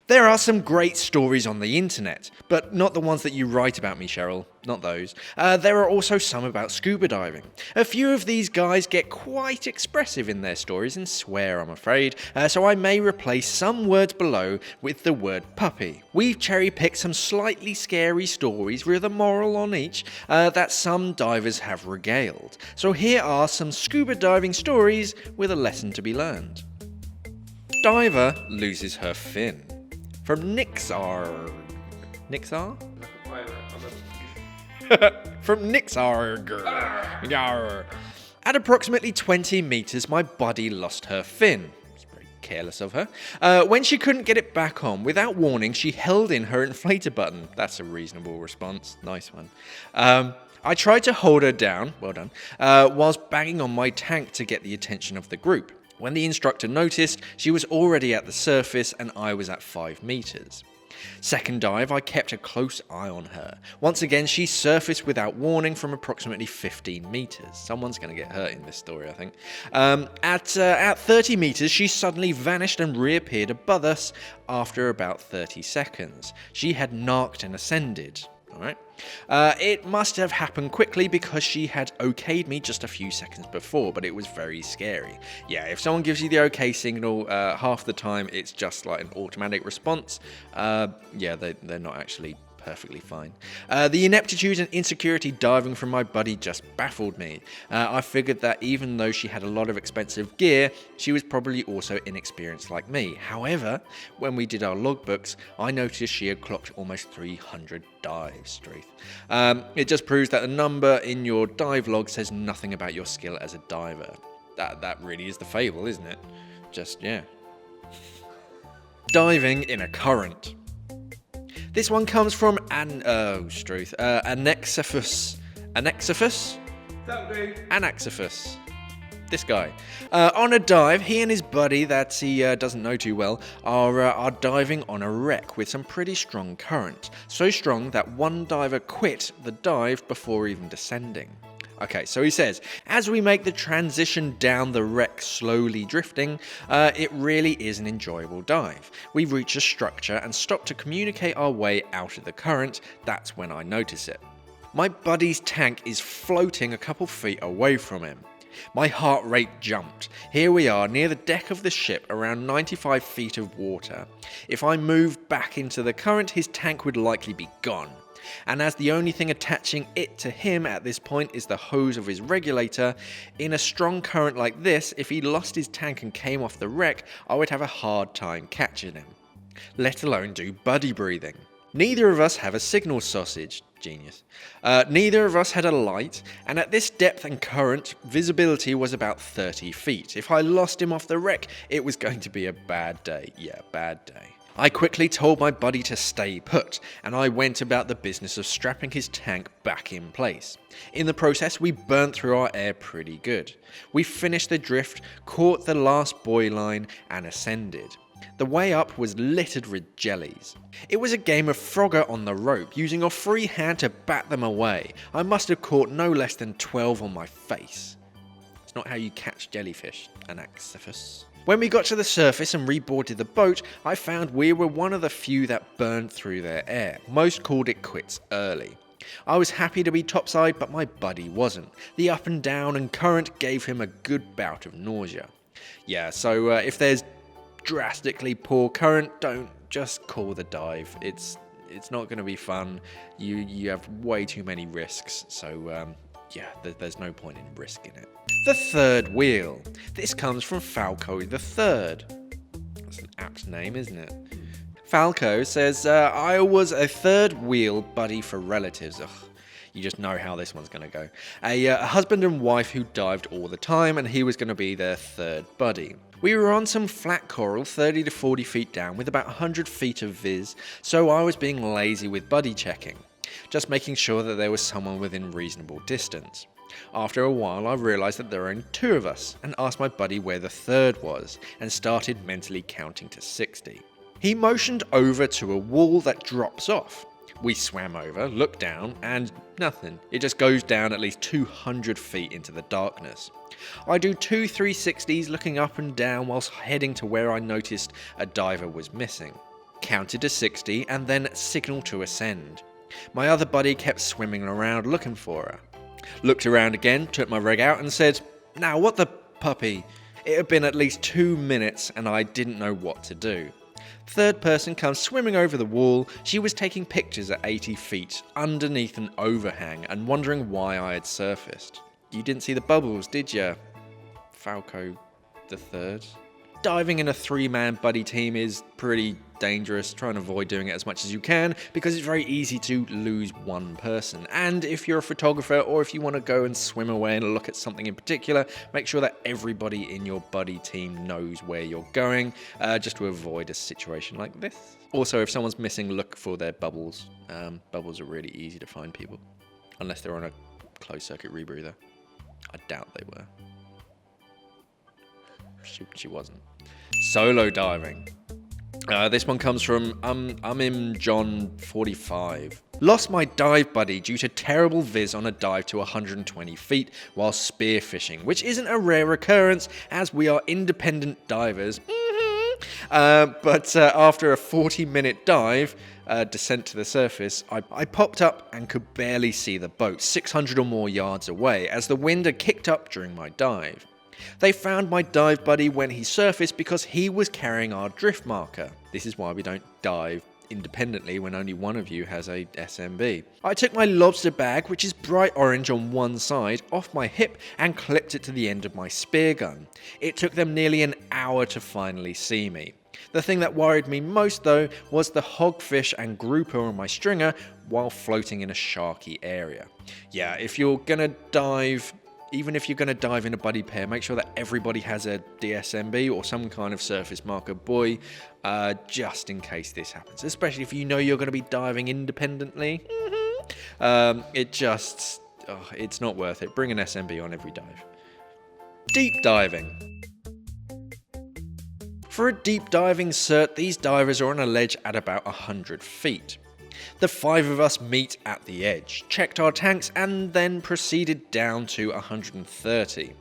There are some great stories on the internet, but not the ones that you write about me, Cheryl. Not those. There are also some about scuba diving. A few of these guys get quite expressive in their stories and swear, I'm afraid, so I may replace some words below with the word puppy. We've cherry-picked some slightly scary stories with a moral on each that some divers have regaled. So here are some scuba diving stories with a lesson to be learned. Diver loses her fin. From Nixar. Nixar? From Nixar. Yarr. At approximately 20 meters, my buddy lost her fin. It's very careless of her. When she couldn't get it back on, without warning, she held in her inflator button. That's a reasonable response. Nice one. I tried to hold her down, well done, whilst banging on my tank to get the attention of the group. When the instructor noticed, she was already at the surface and I was at 5 meters. Second dive, I kept a close eye on her. Once again, she surfaced without warning from approximately 15 meters. Someone's going to get hurt in this story, I think. At 30 meters, she suddenly vanished and reappeared above us after about 30 seconds. She had narked and ascended. Alright. It must have happened quickly because she had okayed me just a few seconds before, but it was very scary. Yeah, if someone gives you the okay signal, half the time it's just like an automatic response. Yeah, they're not actually perfectly fine. The ineptitude and insecurity diving from my buddy just baffled me. I figured that even though she had a lot of expensive gear, she was probably also inexperienced like me. However, when we did our logbooks, I noticed she had clocked almost 300 dives, Struth. It just proves that the number in your dive log says nothing about your skill as a diver. That really is the fable, isn't it? Just, yeah. Diving in a current. This one comes from Anaxophus. Anaxophus? That'll do. Anaxophus. This guy. On a dive, he and his buddy that he doesn't know too well are diving on a wreck with some pretty strong current. So strong that one diver quit the dive before even descending. Okay, so he says, as we make the transition down the wreck slowly drifting, it really is an enjoyable dive. We reach a structure and stop to communicate our way out of the current. That's when I notice it. My buddy's tank is floating a couple feet away from him. My heart rate jumped. Here we are near the deck of the ship, around 95 feet of water. If I moved back into the current, his tank would likely be gone. And as the only thing attaching it to him at this point is the hose of his regulator, in a strong current like this, if he lost his tank and came off the wreck, I would have a hard time catching him. Let alone do buddy breathing. Neither of us have a signal sausage. Genius. Neither of us had a light, and at this depth and current, visibility was about 30 feet. If I lost him off the wreck, it was going to be a bad day. Yeah, bad day. I quickly told my buddy to stay put, and I went about the business of strapping his tank back in place. In the process, we burnt through our air pretty good. We finished the drift, caught the last buoy line, and ascended. The way up was littered with jellies. It was a game of Frogger on the rope, using a free hand to bat them away. I must have caught no less than 12 on my face. It's not how you catch jellyfish, Anaxophus. When we got to the surface and reboarded the boat, I found we were one of the few that burned through their air. Most called it quits early. I was happy to be topside, but my buddy wasn't. The up and down and current gave him a good bout of nausea. Yeah, so if there's drastically poor current, don't just call the dive. It's not going to be fun. You have way too many risks, so yeah, there's no point in risking it. The third wheel. This comes from Falco the Third. That's an apt name, isn't it? Falco says, I was a third wheel buddy for relatives. Ugh, you just know how this one's going to go. A husband and wife who dived all the time, and he was going to be their third buddy. We were on some flat coral 30 to 40 feet down with about 100 feet of viz, so I was being lazy with buddy checking, just making sure that there was someone within reasonable distance. After a while, I realised that there were only 2 of us, and asked my buddy where the third was, and started mentally counting to 60. He motioned over to a wall that drops off. We swam over, looked down, and nothing. It just goes down at least 200 feet into the darkness. I do 2 360s looking up and down whilst heading to where I noticed a diver was missing. counted to 60 and then signaled to ascend. My other buddy kept swimming around looking for her. Looked around again, took my rig out and said, "Now what the puppy?" It had been at least 2 minutes and I didn't know what to do. Third person comes swimming over the wall. She was taking pictures at 80 feet underneath an overhang and wondering why I had surfaced. You didn't see the bubbles, did ya? Falco the third. Diving in a 3-man buddy team is pretty dangerous. Try and avoid doing it as much as you can because it's very easy to lose one person. And if you're a photographer or if you want to go and swim away and look at something in particular, make sure that everybody in your buddy team knows where you're going, just to avoid a situation like this. Also, if someone's missing, look for their bubbles. Bubbles are really easy to find people, unless they're on a closed circuit rebreather. I doubt they were. She wasn't. Solo diving. This one comes from John 45. Lost my dive buddy due to terrible viz on a dive to 120 feet while spearfishing, which isn't a rare occurrence as we are independent divers. But after a 40-minute dive, descent to the surface, I popped up and could barely see the boat 600 or more yards away as the wind had kicked up during my dive. They found my dive buddy when he surfaced because he was carrying our drift marker. This is why we don't dive independently when only one of you has a SMB. I took my lobster bag, which is bright orange on one side, off my hip and clipped it to the end of my spear gun. It took them nearly an hour to finally see me. The thing that worried me most though was the hogfish and grouper on my stringer while floating in a sharky area. Yeah, if you're gonna dive, even if you're going to dive in a buddy pair, make sure that everybody has a DSMB or some kind of surface marker buoy, just in case this happens. Especially if you know you're going to be diving independently. It's not worth it. Bring an SMB on every dive. Deep diving. For a deep diving cert, these divers are on a ledge at about 100 feet. The 5 of us meet at the edge, checked our tanks and then proceeded down to 130.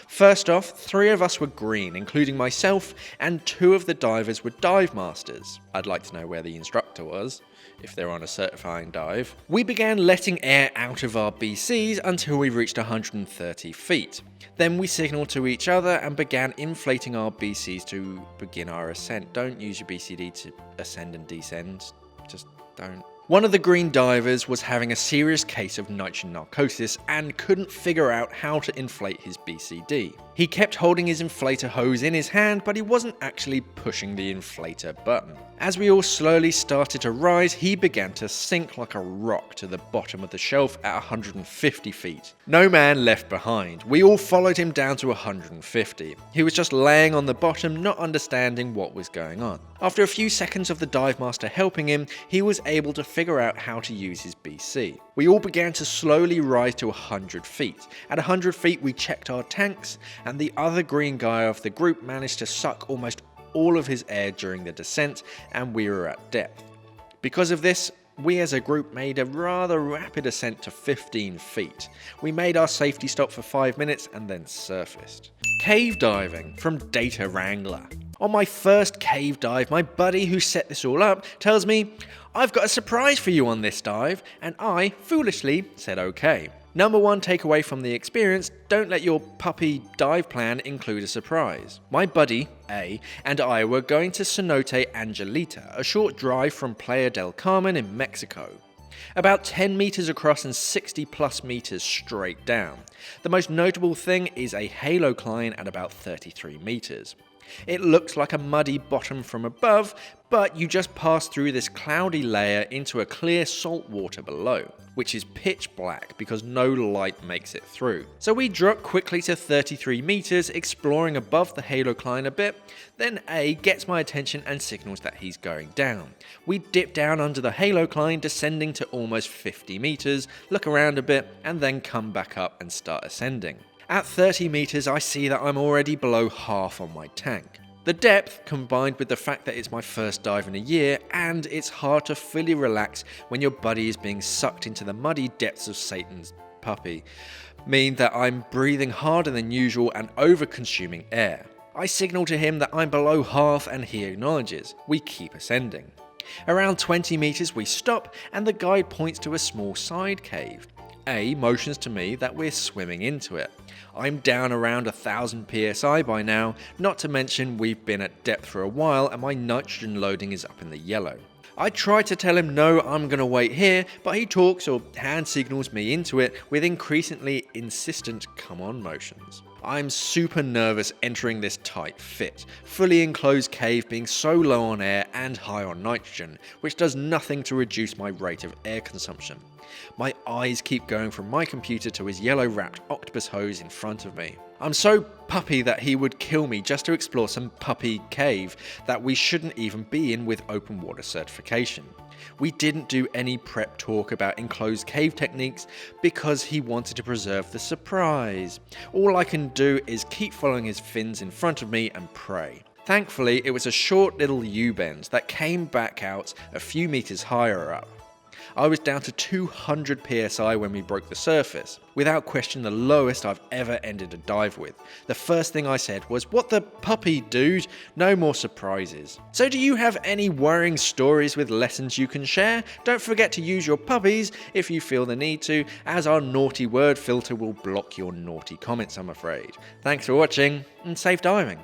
First off, 3 of us were green, including myself, and 2 of the divers were dive masters. I'd like to know where the instructor was, if they're on a certifying dive. We began letting air out of our BCs until we reached 130 feet. Then we signaled to each other and began inflating our BCs to begin our ascent. Don't use your BCD to ascend and descend, just don't. One of the green divers was having a serious case of nitrogen narcosis and couldn't figure out how to inflate his BCD. He kept holding his inflator hose in his hand, but he wasn't actually pushing the inflator button. As we all slowly started to rise, he began to sink like a rock to the bottom of the shelf at 150 feet. No man left behind. We all followed him down to 150. He was just laying on the bottom, not understanding what was going on. After a few seconds of the dive master helping him, he was able to figure out how to use his BC. We all began to slowly rise to 100 feet. At 100 feet, we checked our tanks, and the other green guy of the group managed to suck almost all of his air during the descent, and we were at depth. Because of this, we as a group made a rather rapid ascent to 15 feet. We made our safety stop for 5 minutes and then surfaced. Cave diving from Data Wrangler. On my first cave dive, my buddy who set this all up tells me, "I've got a surprise for you on this dive," and I, foolishly, said okay. Number 1 takeaway from the experience, don't let your puppy dive plan include a surprise. My buddy, A, and I were going to Cenote Angelita, a short drive from Playa del Carmen in Mexico. About 10 meters across and 60 plus meters straight down. The most notable thing is a halo climb at about 33 meters. It looks like a muddy bottom from above, but you just pass through this cloudy layer into a clear salt water below, which is pitch black because no light makes it through. So we drop quickly to 33 meters, exploring above the halo climb a bit. Then A gets my attention and signals that he's going down. We dip down under the halo climb, descending to almost 50 meters, look around a bit, and then come back up and start ascending. At 30 meters, I see that I'm already below half on my tank. The depth, combined with the fact that it's my first dive in a year, and it's hard to fully relax when your buddy is being sucked into the muddy depths of Satan's puppy, mean that I'm breathing harder than usual and over-consuming air. I signal to him that I'm below half and he acknowledges. We keep ascending. Around 20 meters we stop and the guide points to a small side cave. A motions to me that we're swimming into it. I'm down around 1000 psi by now, not to mention we've been at depth for a while and my nitrogen loading is up in the yellow. I try to tell him no, I'm gonna wait here, but he talks or hand signals me into it with increasingly insistent come on motions. I'm super nervous entering this tight fit, fully enclosed cave being so low on air and high on nitrogen, which does nothing to reduce my rate of air consumption. My eyes keep going from my computer to his yellow wrapped octopus hose in front of me. I'm so puppy that he would kill me just to explore some puppy cave that we shouldn't even be in with open water certification. We didn't do any prep talk about enclosed cave techniques because he wanted to preserve the surprise. All I can do is keep following his fins in front of me and pray. Thankfully, it was a short little U-bend that came back out a few meters higher up. I was down to 200 psi when we broke the surface, without question the lowest I've ever ended a dive with. The first thing I said was, "What the puppy, dude? No more surprises." So do you have any worrying stories with lessons you can share? Don't forget to use your puppies if you feel the need to, as our naughty word filter will block your naughty comments, I'm afraid. Thanks for watching, and safe diving.